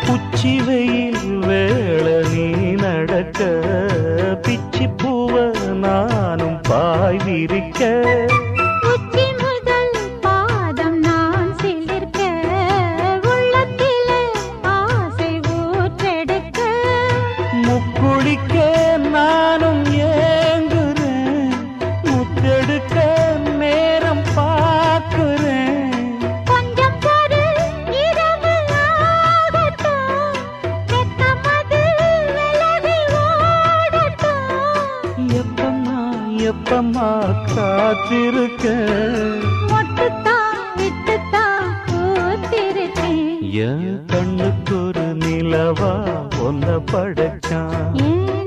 உச்சி வெயில் வேள நீ நடக்க பிச்சி பூவ நானும் பாய் விரிக்க உச்சி முதல் பாதம் நான் சிலிர்க்க உள்ளத்திலே ஆசை ஊற்றெடுக்க முக்குளிக்க நானும் ஏங்குறேன் முத்தெடுக்க நேரம் பார்க்கிறேன் கொஞ்சம் பொறு இரவு ஆகட்டும் வெக்கமது விலகி ஓடட்டும் எப்பம்மா காத்திருக்க மொட்டுத்தான் விட்டுத்தான் பூத்திருக்கேன் என் கண்ணுக்கு ஒரு நிலவா ஒன்ன படைச்சான் ஏன்